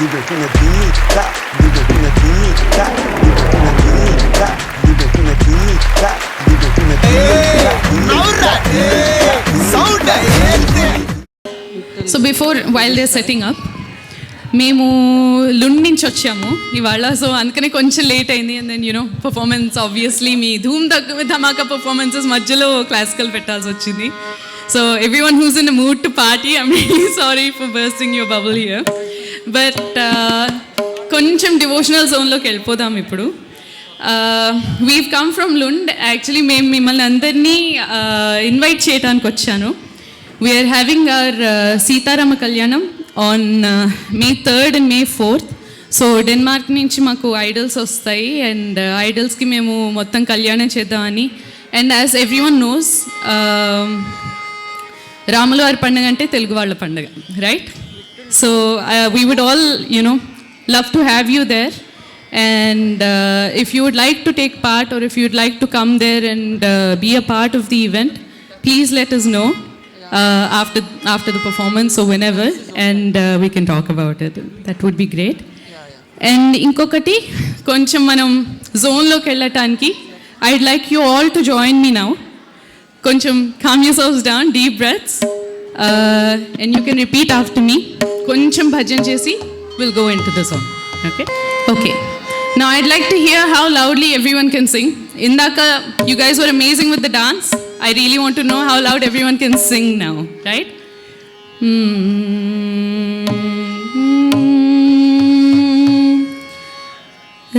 divertida, divertida, divertida, divertida, so while they're setting up, మేము లుండ్ నుంచి వచ్చాము ఇవాళ. సో అందుకనే కొంచెం లేట్ అయింది. అండ్ దెన్ పర్ఫార్మెన్స్ ఆబ్వియస్లీ మీ ధూమ్ ధమాకా పర్ఫార్మెన్సెస్ మధ్యలో క్లాసికల్ పెట్టాల్సి వచ్చింది. So everyone who's in the mood to party, I'm really sorry for bursting your bubble here. But కొంచెం డివోషనల్ జోన్లోకి వెళ్ళిపోదాం ఇప్పుడు. We've come from Lund. Actually మేము మిమ్మల్ని అందరినీ ఇన్వైట్ చేయడానికి వచ్చాను. వీఆర్ హ్యావింగ్ అవర్ సీతారామ కళ్యాణం on May 3rd and May 4th. So Denmark నుంచి మాకు ఐడల్స్ వస్తాయి అండ్ ఐడల్స్కి మేము మొత్తం కళ్యాణం చేద్దామని. అండ్ యాజ్ ఎవ్రీవన్ నోస్, రాముల వారి పండుగ అంటే తెలుగు వాళ్ళ పండుగ, right? So we would all love to have you there. And if you would like to take part or if you would like to come there and be a part of the event, please let us know after the performance or whenever, and we can talk about it. That would be great. And inkokati koncham manam zone loki vellatనికి I'd like you all to join me now. Koncham calm yourselves down, deep breaths, and you can repeat after me. Koncham bhajan chesi we'll go into the song. Okay. Now I'd like to hear how loudly everyone can sing. Indaka you guys were amazing with the dance. I really want to know how loud everyone can sing now, right?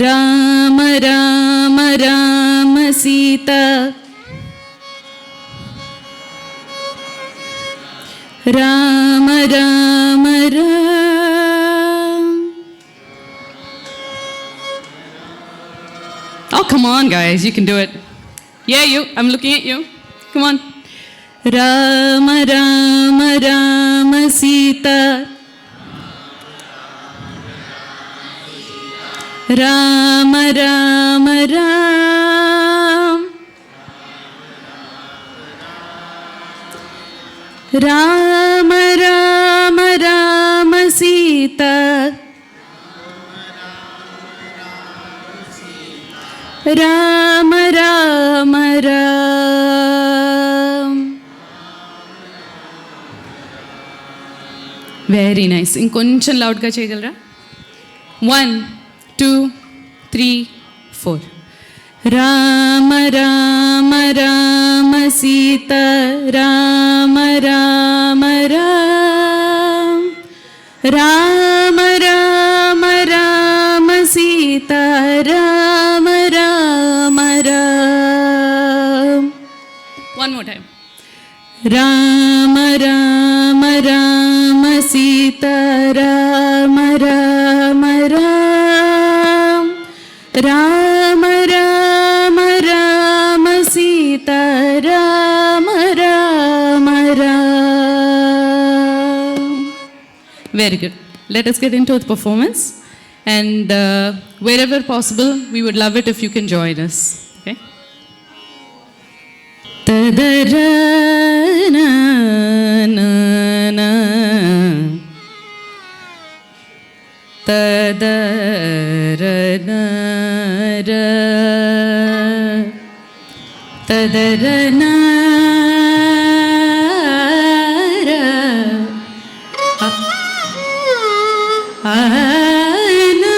Rama Rama Rama Sita, Rama Rama Ram. Oh, come on guys, you can do it. Yeah, you. I'm looking at you. Come on. Rama Rama Rama Sita, Rama Rama Ram, Rama Rama Rama Sita, Rama Rama Ram. Very nice. ఇంకొంచెం లౌడ్గా చేయగలరా? 1 2 3 4. Rama Rama Rama Sita, Rama Rama Rama, Rama Rama Rama Sita, Rama Rama Rama. One more time. Rama Rama Rama Sita, Rama Rama Rama, Rama Rama Rama Sita, Rama Rama Rama. Very good. Let us get into the performance, and wherever possible we would love it if you can join us. Okay? Tadara na na na, tadara na ra, tadara na ra, na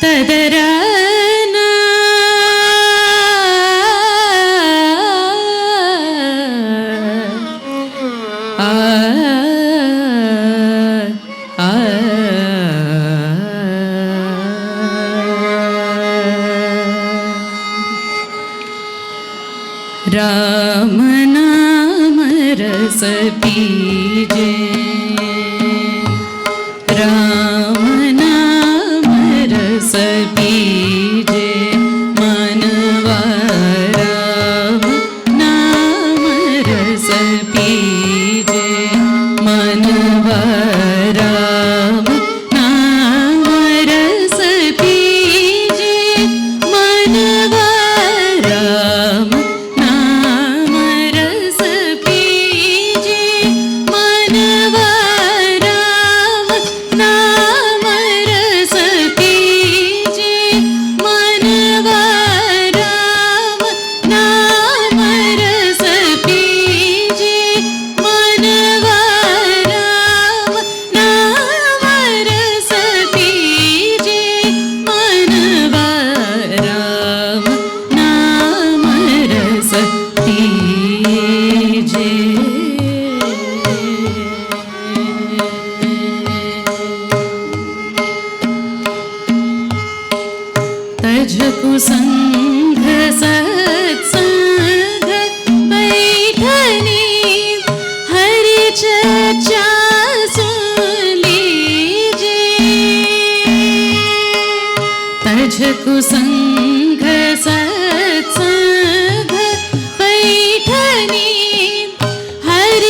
tadara. Ram नाम रस पीजे, राम नाम रस पीजे, मनवा राम नाम रस पीजे, मनवा राम नाम रस पीजे, मनवा राम नाम रस पीजे.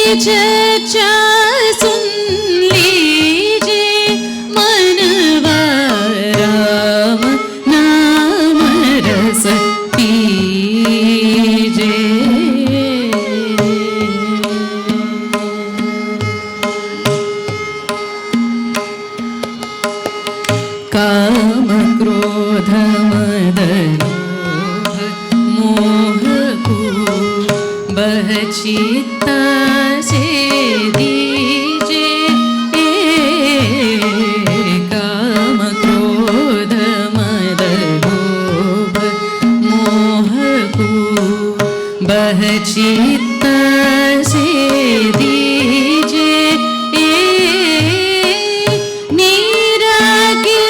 चर्चा सुन लीजिए मनवा राम नाम रस पीजिए। काम क्रोध मद मोह को बहचिता से दीजिए। काम क्रोध मद लोभ मोह को बहचिता से दीजिए। नीरागे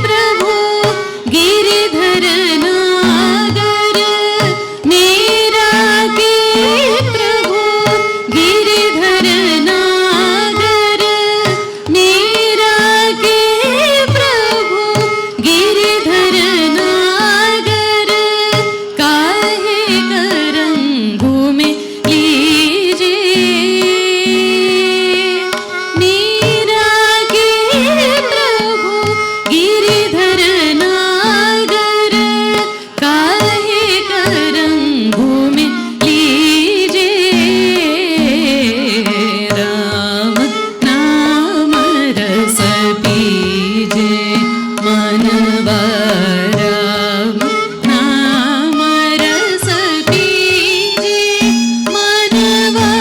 प्रभु गिरिधर नागर, नीरागे प्रभु गिरिधर नागर, नीरागे प्रभु गिरिधर नागर। काहे करंगू में लीजिए। नीरागे प्रभु गिरिधर नागर, काहे करंगू में लीजिए। राम नाम रस पीजिए मनवा राम नाम रस पीजिए। मनवा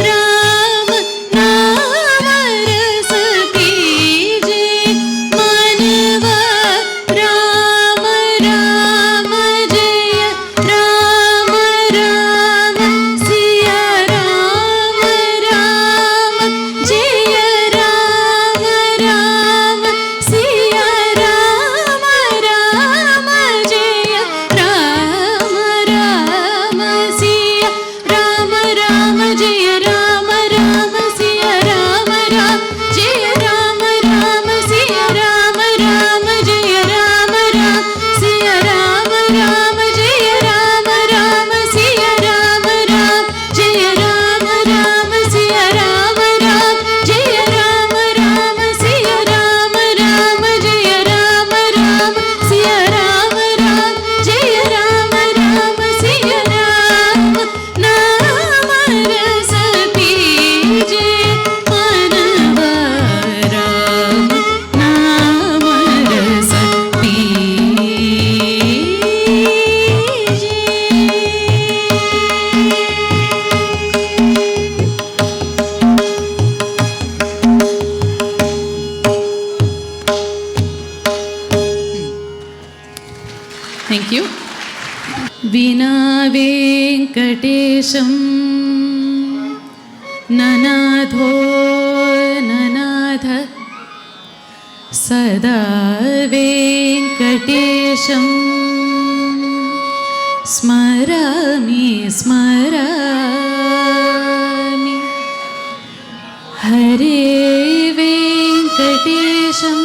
राम नाम रस पीजिए। मनवा राम राम जय राम राम सिया राम राम जय राम राम सिया राम राम जय राम राम सिया राम राम जय राम राम सिया राम राम जय राम राम सिया राम राम जय राम राम सिया राम राम जय राम राम सिया राम राम जय राम राम सिया राम राम जय राम राम सिया राम राम जय राम राम सिया राम राम जय राम राम सिया राम नाम रस पीजिए। मनवा राम नाम रस Thank you. विना वेंकटेशं ननाथो ननाथ सदा वेंकटेशं स्मरामि स्मरामि। हरे वेंकटेशं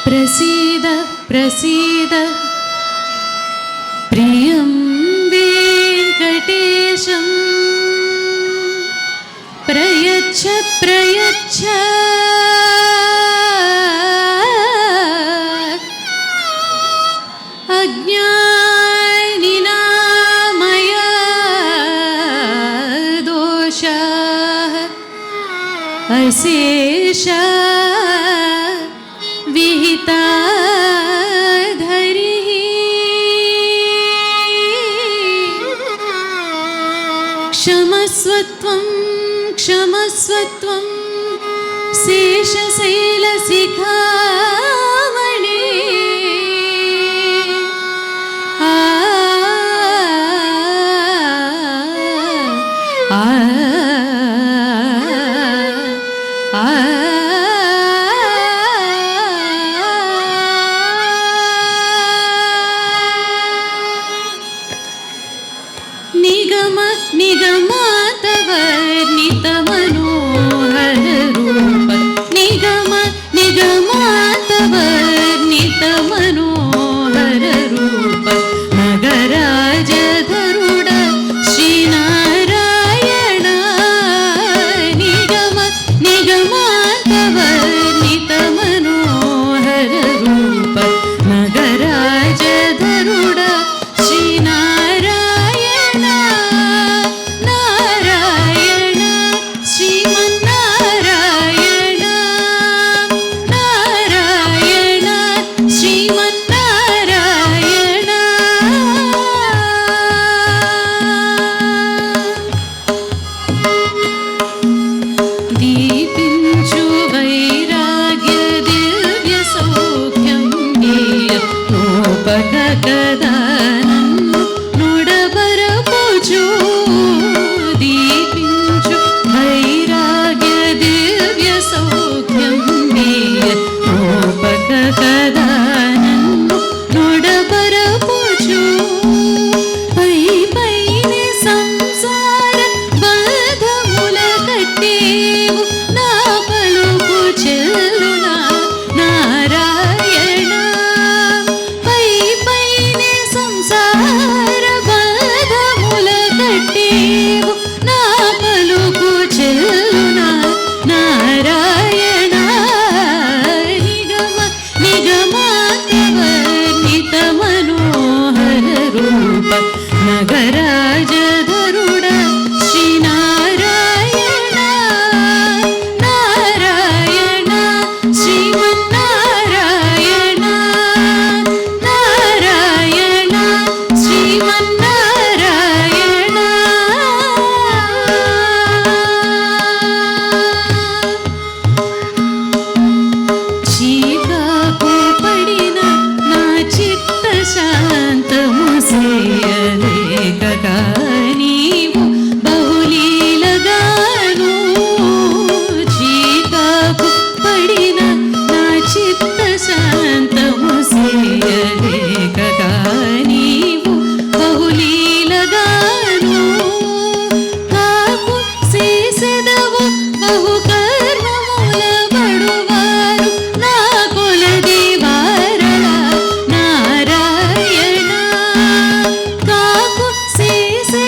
प्रसीद प्रसीद। प्रियं वेंकटेशं प्रयच्छ प्रयच्छ। अज्ञानिनामया दोषाः अशेषा विहिता धरिः। क्षमस्वत्वं क्षमस्वत्वं शेषशैलशिखामणे। निगम निगमातवर्णित मनोहर रूप। निगम निगमातवर्णित मनोहर रूप। नगराज धरुड श्रीनारायण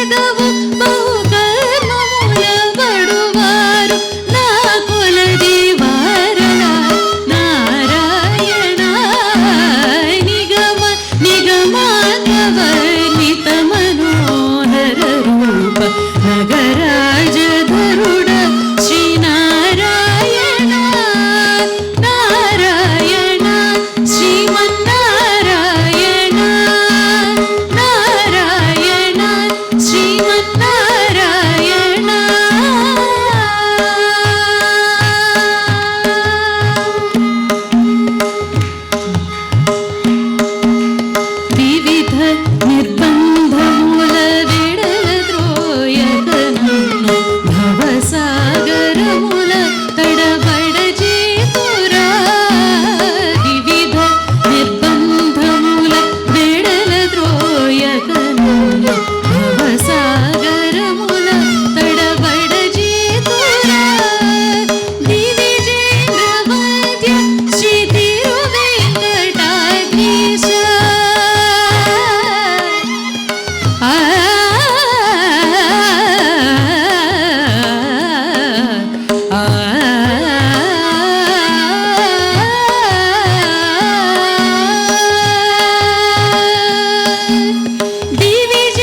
పెదవు బహు కర్మముల బడువారు నా కొలది వారల నారాయణ నిగమ నిగమాంగవర్ణిత మనోహర రూప నగరాజధరుడ శ్రీనారాయణ నారాయణ శ్రీమన్నారాయణ నారాయణ శ్రీమన్నారాయణ వివిధ నిర్బంధముల విడద్రోయకనన్ను భవసాగరముల తడబడజేతురా వివిధ నిర్బంధముల విడద్రోయకనన్ను భవసాగరముల తడబడజేతురా దివిజేంద్రవద్య శ్రీ తిరువేంకటాద్రీశ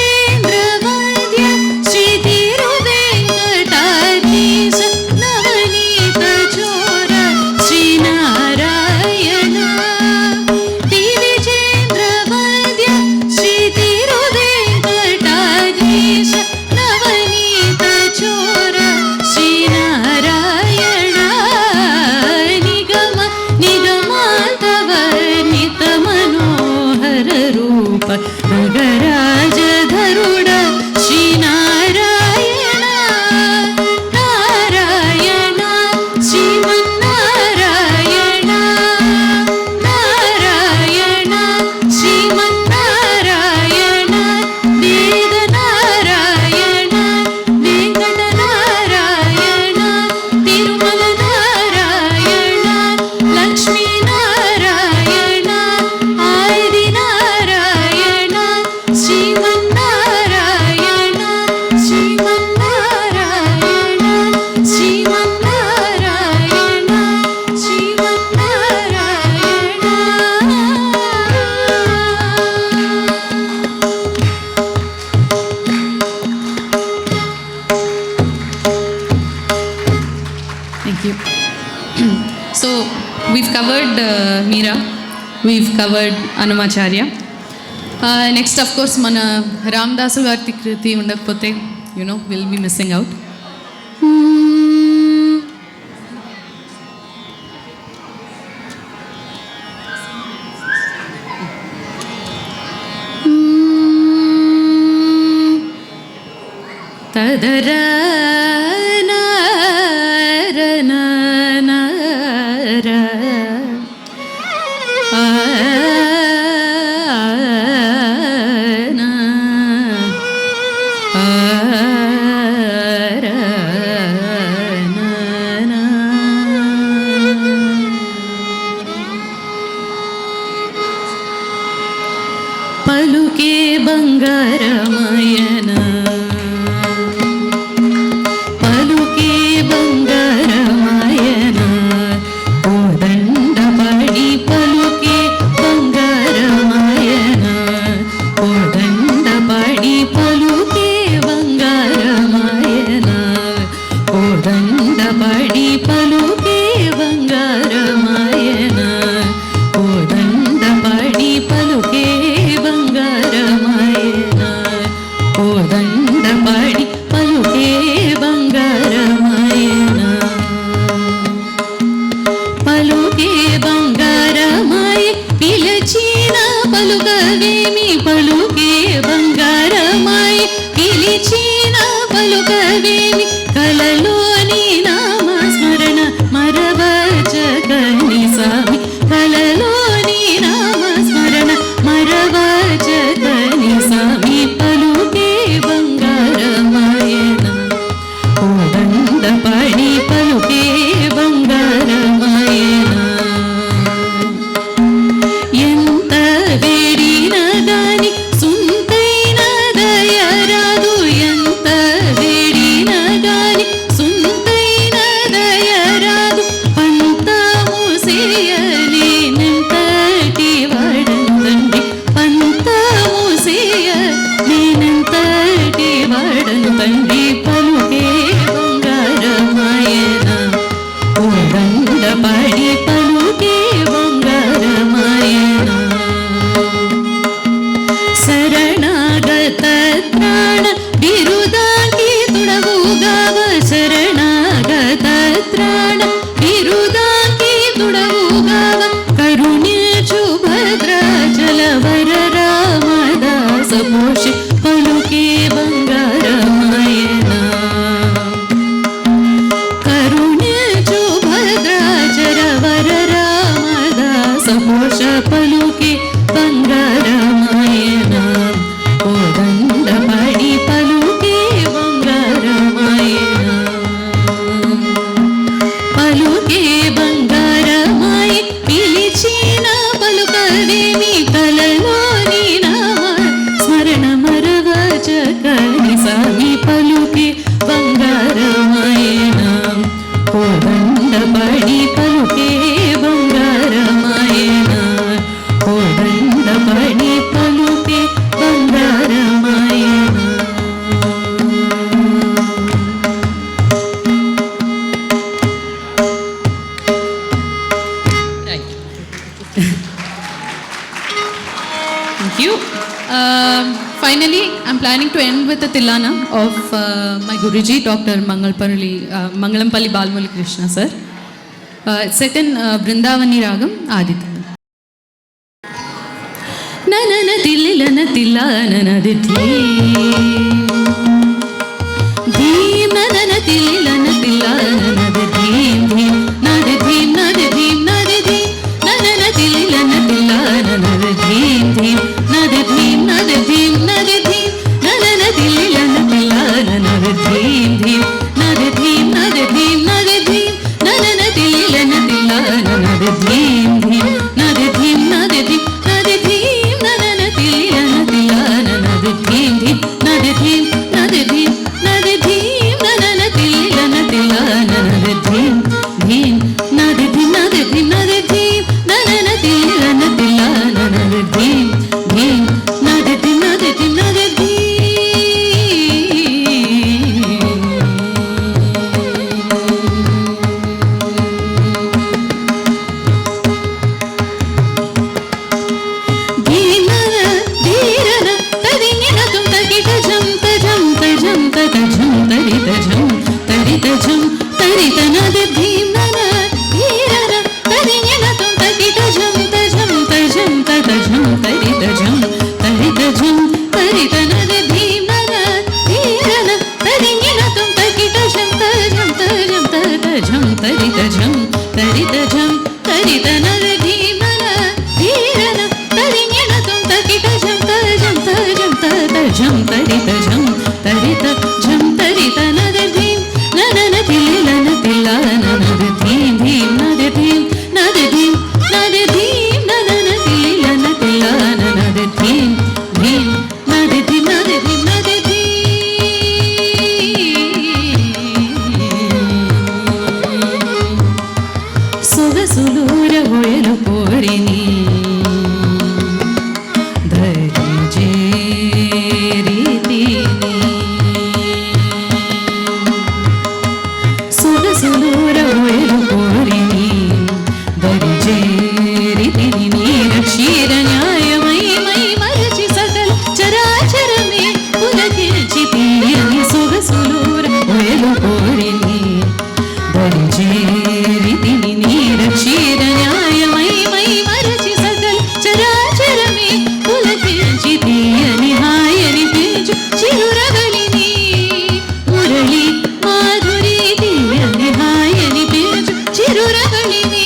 దివిజేంద్రవద్య శ్రీ తిరువేంకటాద్రీశ నవనీత చోర శ్రీనారాయణ దివిజేంద్రవద్య శ్రీ తిరువేంకటాద్రీశ నవనీత చోర శ్రీనారాయణ నిగమ నిగమాంతవర్ణిత మనోహర రూప నగరాజధరుడ Sri Narayana Narayana Srimannarayana Narayana Srimannarayana Vedanarayana Venkatanarayana Tirumala Narayana Lakshminarayana Adinarayana Srimannarayana Srimannarayana Srimannarayana Thank you. So we've covered Meera, we've covered Annamacharya. Next, of course, mana Ramdasu Garthi Kriti undakapothe, we'll be missing out. తదరా పలుకే బంగారమయన పలుకే బంగారమయన కోదండపడి పలుకే బంగారమయన కోదండపడి పలుకే బంగారమయన కోదండపడి పలుకే బంగారమయన కోదండపడి పలుకే బంగారమయన కోదండపడి పలుకే బంగారమయన పలుకే బంగారమై పిలిచిన పలుకవేమి పలుకే బంగారమై పిలిచిన పలుకవేమి కలలోని నామస్మరణ మరవచకని స్వామి కలలోని నామస్మరణ మరవచకని స్వామి పలుకే బంగారమయన కోదండపడి పలుకే బంగారమయన ఎంత వేడిన దాని సుంతైన దయరాదు ತ್ರಾಣ ಬಿರುದಾಕಿ ತುಡಗುಗವ ಕರುಣಿಸು ಭದ್ರಾಚಲವರ ರಾಮದಾಸ ಪೋಷಿ ಪಲುಕೆ ಬಂಗಾರಮಯನ ಕರುಣಿಸು ಭದ್ರಾಚಲವರ ರಾಮದಾಸ ಪೋಷ ಪಲುಕೆ ಬಂಗಾರಮಯನ ಕೋದಂಡ ಪಡಿ ಪಲುಕೆ ಬಂಗಾರಮಯನ పలుకే బంగారమాయి పిలిచిన పలుకవేమి కలలోని నామ స్మరణ మరవచకని సామి పలుకే బంగారమాయన కోదండ పడి పలుకే బంగారమాయన కోదండ పడి పలుకే బంగారమాయన Thank you. Finally, I'm planning to end with a tilana of my Guruji, Dr. Mangalampalli Balamurali Krishna sir. It's set in Vrindavani Ragam, Aditya. ననన తిల్లన తిల్లన ధీం ననన తిల్లన తిల్లన ధీం ధీం నద ధీం నద ధీం నద ధీం ననన తిల్లన తిల్లన ధీం ధీం నద ధీం నద ధీం నద ధీం ననన తిల్లన తిల్లన ధీం ధీం నద ధీం నద ధీం నద ధీం ననన తిల్లన తిల్లన ధీం ధీం నద ధీం నద ధీం నద ధీం ననన తిల్లన తిల్లన ధీం ధీం నద ధీం నద ధీం నద ధీం ననన తిల్లన తిల్లన ధీం ధీం నద ధీం నద ధీం నద ధీం ననన తిల్లన తిల్లన ధీం ధీం నద ధీం నద ధీం నద సొగసులూర ఒయలు కోరిని సొగసులూర ఒయలు కోరిని దరిజేరితిని నీర Ksheera న్యాయమై my మరచి సకల చరాచరమే పులకించి తీయని సొగసులూర ఒయలు కోరిని దరిజేరితిని నీర క్షీర న్యాయమై మై మరచి సకల చరాచరమే పులకించి తీయని హాయని పిలుచు చిరురగలిని మురళి మాధురి తీయని హాయని పిలుచు చిరురగలిని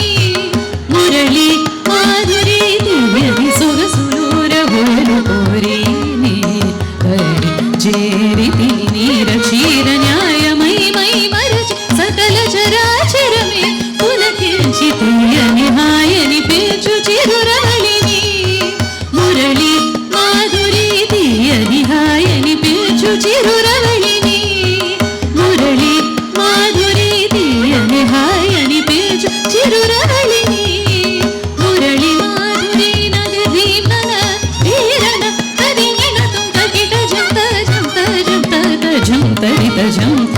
మురళి మాధురి తీయని సొగసులూర ఒయలు కోరిని దరిజేరితిని నీర క్షీర న్యాయమై మై మరచి సకల చరాచరమే పులకించి తీయని హాయని పిలుచు చిరురగలిని మురళి మాధురి తీయని హాయని పిలుచు చిరురగలిని మురళి మాధురి తీయని హాయని పిలుచు చిరురగలిని మురళి మాధురి నద ధీం నన ధీరన తదింగిన తుంత కిట జంత జంత జంత జంత రిత జంత